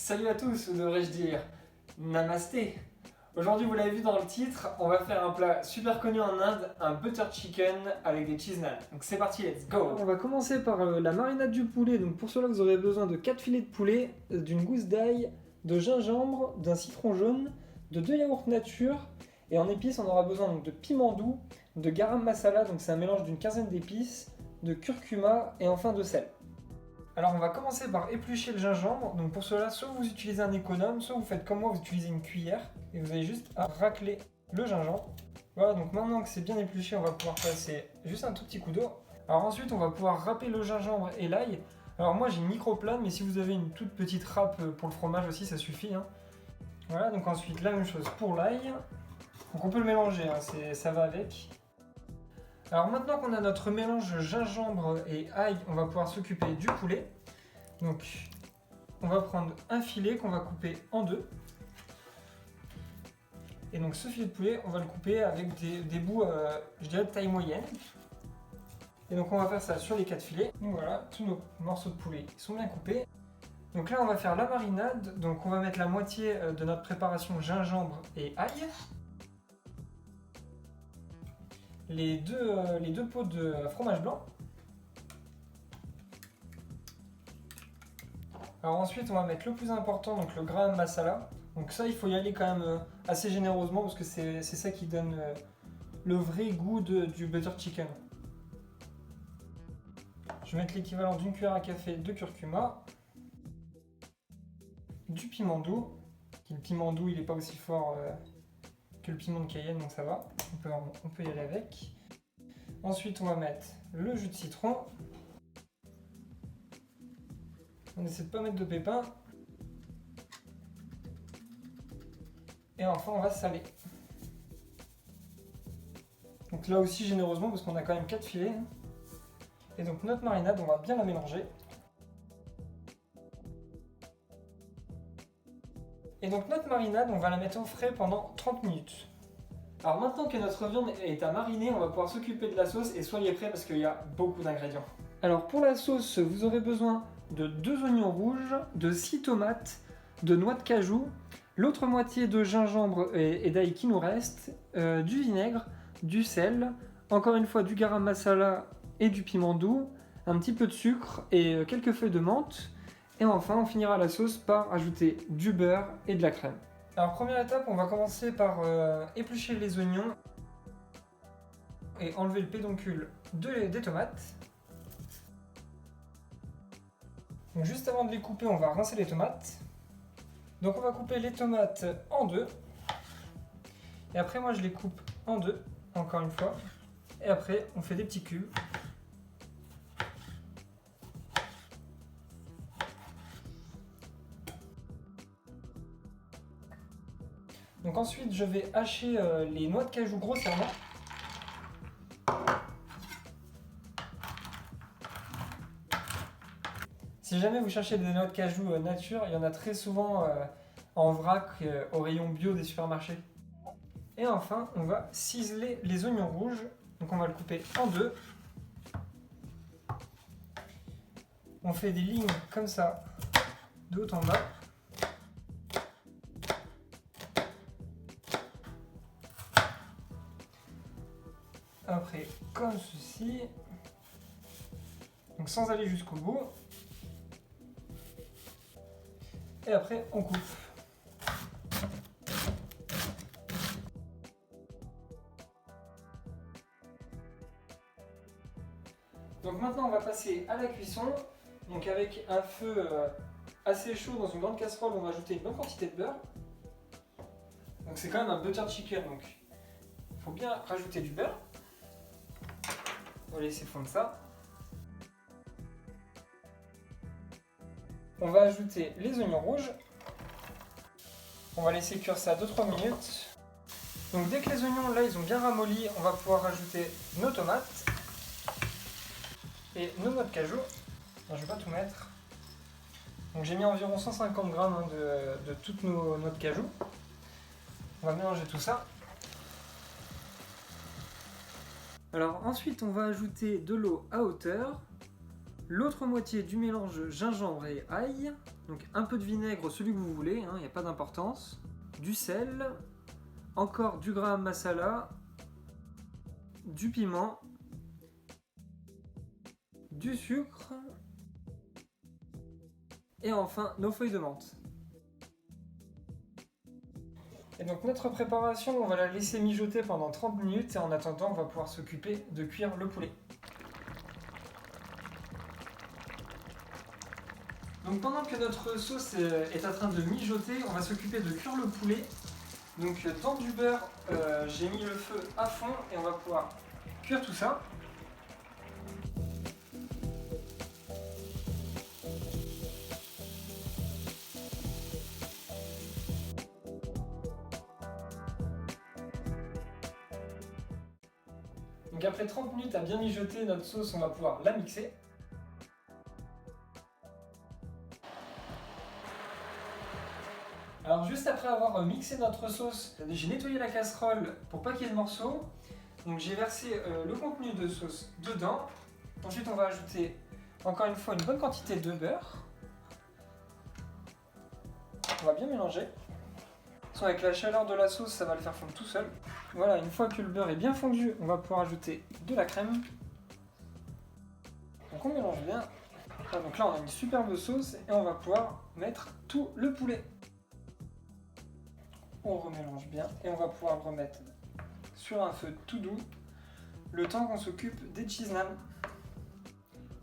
Salut à tous, ou devrais-je dire Namasté. Aujourd'hui, vous l'avez vu dans le titre, on va faire un plat super connu en Inde, un butter chicken avec des cheese naan. Donc c'est parti, let's go. On va commencer par la marinade du poulet. Donc pour cela, vous aurez besoin de 4 filets de poulet, d'une gousse d'ail, de gingembre, d'un citron jaune, de 2 yaourts nature. Et en épices, on aura besoin donc de piment doux, de garam masala, donc c'est un mélange d'une quinzaine d'épices, de curcuma et enfin de sel. Alors on va commencer par éplucher le gingembre. Donc pour cela, soit vous utilisez un économe, soit vous faites comme moi, vous utilisez une cuillère et vous avez juste à racler le gingembre. Voilà, donc maintenant que c'est bien épluché, on va pouvoir passer juste un tout petit coup d'eau. Alors ensuite, on va pouvoir râper le gingembre et l'ail. Alors moi j'ai une micro-plane, mais si vous avez une toute petite râpe pour le fromage aussi, ça suffit. Voilà, donc ensuite la même chose pour l'ail. Donc on peut le mélanger, ça va avec. Alors maintenant qu'on a notre mélange gingembre et ail, on va pouvoir s'occuper du poulet. Donc on va prendre un filet qu'on va couper en deux. Et donc ce filet de poulet, on va le couper avec des bouts, je dirais de taille moyenne. Et donc on va faire ça sur les 4 filets. Donc voilà, tous nos morceaux de poulet sont bien coupés. Donc là on va faire la marinade. Donc on va mettre la moitié de notre préparation gingembre et ail. Les deux pots de fromage blanc. Alors ensuite on va mettre le plus important, donc le garam masala. Donc ça il faut y aller quand même assez généreusement parce que c'est ça qui donne le vrai goût du butter chicken. Je vais mettre l'équivalent d'une cuillère à café de curcuma, du piment doux. Le piment doux il n'est pas aussi fort que le piment de Cayenne, donc ça va, on peut y aller avec. Ensuite on va mettre le jus de citron. On essaie de ne pas mettre de pépins. Et enfin on va saler. Donc là aussi généreusement parce qu'on a quand même 4 filets. Et donc notre marinade, on va bien la mélanger. Et donc notre marinade, on va la mettre au frais pendant 30 minutes. Alors maintenant que notre viande est à mariner, on va pouvoir s'occuper de la sauce et soyez prêts parce qu'il y a beaucoup d'ingrédients. Alors pour la sauce, vous aurez besoin de 2 oignons rouges, de 6 tomates, de noix de cajou, l'autre moitié de gingembre et d'ail qui nous reste, du vinaigre, du sel, encore une fois du garam masala et du piment doux, un petit peu de sucre et quelques feuilles de menthe. Et enfin, on finira la sauce par ajouter du beurre et de la crème. Alors première étape, on va commencer par éplucher les oignons et enlever le pédoncule des tomates. Donc juste avant de les couper, on va rincer les tomates. Donc on va couper les tomates en deux. Et après moi je les coupe en deux, encore une fois. Et après on fait des petits cubes. Donc ensuite je vais hacher les noix de cajou grossièrement. Si jamais vous cherchez des noix de cajou nature, il y en a très souvent en vrac au rayon bio des supermarchés. Et enfin on va ciseler les oignons rouges. Donc on va le couper en deux. On fait des lignes comme ça, de haut en bas. Après, comme ceci. Donc sans aller jusqu'au bout. Et après, on coupe. Donc maintenant, on va passer à la cuisson. Donc avec un feu assez chaud dans une grande casserole, on va ajouter une bonne quantité de beurre. Donc c'est quand même un butter chicken, donc il faut bien rajouter du beurre. On va laisser fondre ça. On va ajouter les oignons rouges. On va laisser cuire ça 2-3 minutes. Donc dès que les oignons là ils ont bien ramolli, on va pouvoir rajouter nos tomates et nos noix de cajou. Alors, je ne vais pas tout mettre. Donc j'ai mis environ 150 grammes de toutes nos noix de cajou. On va mélanger tout ça. Alors ensuite on va ajouter de l'eau à hauteur, l'autre moitié du mélange gingembre et ail, donc un peu de vinaigre, celui que vous voulez, il n'y a pas d'importance, du sel, encore du garam masala, du piment, du sucre et enfin nos feuilles de menthe. Et donc notre préparation, on va la laisser mijoter pendant 30 minutes et en attendant, on va pouvoir s'occuper de cuire le poulet. Donc pendant que notre sauce est en train de mijoter, on va s'occuper de cuire le poulet. Donc dans du beurre, j'ai mis le feu à fond et on va pouvoir cuire tout ça. Donc après 30 minutes à bien mijoter notre sauce, on va pouvoir la mixer. Alors juste après avoir mixé notre sauce, j'ai nettoyé la casserole pour pas qu'il y ait de morceaux. Donc j'ai versé le contenu de sauce dedans. Ensuite on va ajouter encore une fois une bonne quantité de beurre. On va bien mélanger. Avec la chaleur de la sauce, ça va le faire fondre tout seul. Voilà, une fois que le beurre est bien fondu, on va pouvoir ajouter de la crème. Donc on mélange bien. Voilà, donc là on a une superbe sauce et on va pouvoir mettre tout le poulet. On remélange bien et on va pouvoir le remettre sur un feu tout doux le temps qu'on s'occupe des cheese naan.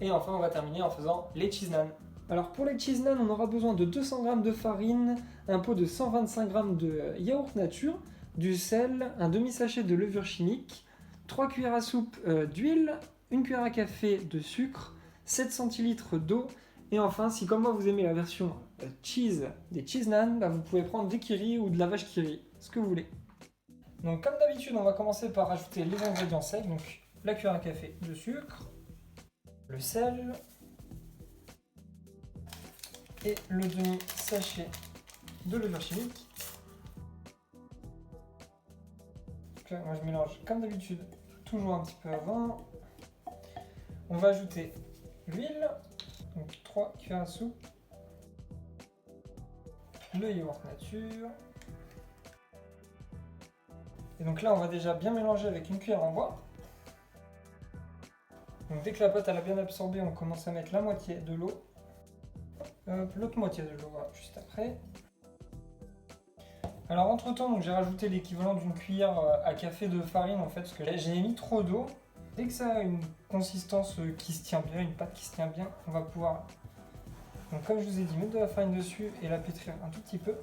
Et enfin on va terminer en faisant les cheese naan. Alors pour les cheese naan, on aura besoin de 200 g de farine, un pot de 125 g de yaourt nature, du sel, un demi-sachet de levure chimique, 3 cuillères à soupe d'huile, 1 cuillère à café de sucre, 7 centilitres d'eau, et enfin, si comme moi vous aimez la version cheese des cheese naan, vous pouvez prendre des kiri ou de la vache kiri, ce que vous voulez. Donc comme d'habitude, on va commencer par ajouter les ingrédients secs, donc la cuillère à café de sucre, le sel, et le demi-sachet de levure chimique. Donc là, moi je mélange comme d'habitude, toujours un petit peu avant. On va ajouter l'huile, donc 3 cuillères à soupe, le yaourt nature. Et donc là on va déjà bien mélanger avec une cuillère en bois. Donc dès que la pâte elle a bien absorbé, on commence à mettre la moitié de l'eau. L'autre moitié de l'eau, voilà, juste après. Alors entre temps, j'ai rajouté l'équivalent d'une cuillère à café de farine en fait, parce que j'ai mis trop d'eau. Dès que ça a une consistance qui se tient bien, une pâte qui se tient bien, on va pouvoir, donc comme je vous ai dit, mettre de la farine dessus et la pétrir un tout petit peu.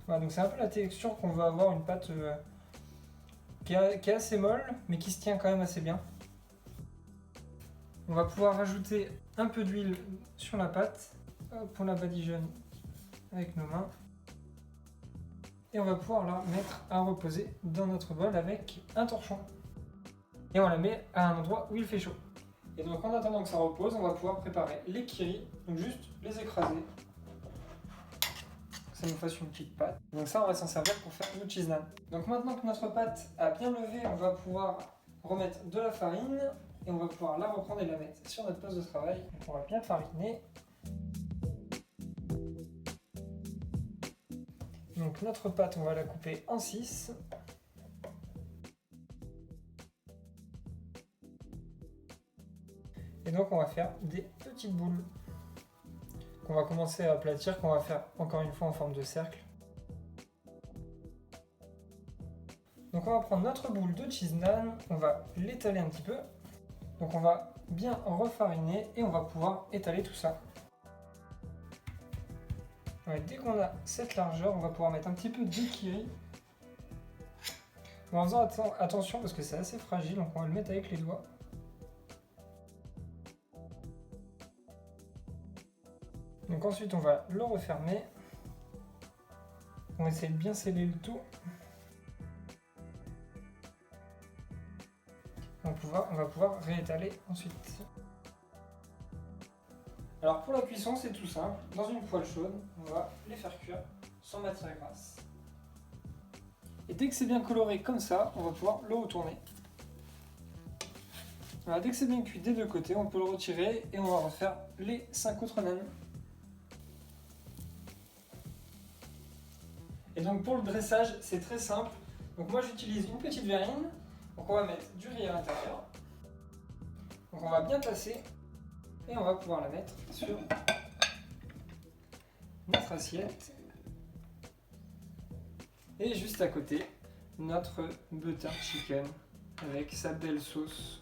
Voilà, donc c'est un peu la texture qu'on veut avoir, une pâte qui est assez molle, mais qui se tient quand même assez bien. On va pouvoir rajouter un peu d'huile sur la pâte. Hop, on la badigeonne avec nos mains. Et on va pouvoir la mettre à reposer dans notre bol avec un torchon. Et on la met à un endroit où il fait chaud. Et donc en attendant que ça repose, on va pouvoir préparer les kiri. Donc juste les écraser. Que ça nous fasse une petite pâte. Donc ça, on va s'en servir pour faire le cheese naan. Donc maintenant que notre pâte a bien levé, on va pouvoir remettre de la farine. Et on va pouvoir la reprendre et la mettre sur notre poste de travail. Donc on va bien fariner. Donc notre pâte, on va la couper en 6. Et donc on va faire des petites boules qu'on va commencer à aplatir, qu'on va faire encore une fois en forme de cercle. Donc on va prendre notre boule de cheese naan, on va l'étaler un petit peu. Donc on va bien refariner et on va pouvoir étaler tout ça. Ouais, dès qu'on a cette largeur, on va pouvoir mettre un petit peu de kiri. En faisant attention parce que c'est assez fragile, donc on va le mettre avec les doigts. Donc ensuite on va le refermer. On va essayer de bien sceller le tout. On va pouvoir réétaler ensuite. Alors pour la cuisson, c'est tout simple. Dans une poêle chaude, on va les faire cuire sans matière grasse. Et dès que c'est bien coloré comme ça, on va pouvoir le retourner. Voilà, dès que c'est bien cuit des deux côtés, on peut le retirer et on va refaire les 5 autres nanes. Et donc pour le dressage, c'est très simple. Donc moi j'utilise une petite verrine. Donc on va mettre du riz à l'intérieur. Donc on va bien tasser et on va pouvoir la mettre sur notre assiette. Et juste à côté, notre butter chicken avec sa belle sauce.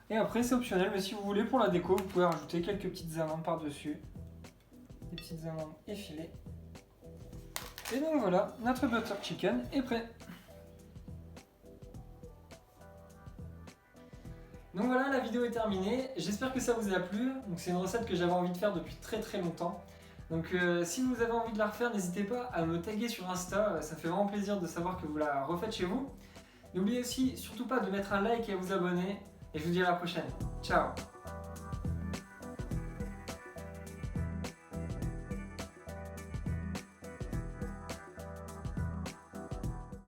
Et après c'est optionnel, mais si vous voulez pour la déco, vous pouvez rajouter quelques petites amandes par-dessus. Des petites amandes effilées. Et donc voilà, notre butter chicken est prêt. Donc voilà, la vidéo est terminée. J'espère que ça vous a plu. Donc c'est une recette que j'avais envie de faire depuis très longtemps. Donc si vous avez envie de la refaire, n'hésitez pas à me taguer sur Insta. Ça fait vraiment plaisir de savoir que vous la refaites chez vous. N'oubliez aussi surtout pas de mettre un like et à vous abonner. Et je vous dis à la prochaine. Ciao!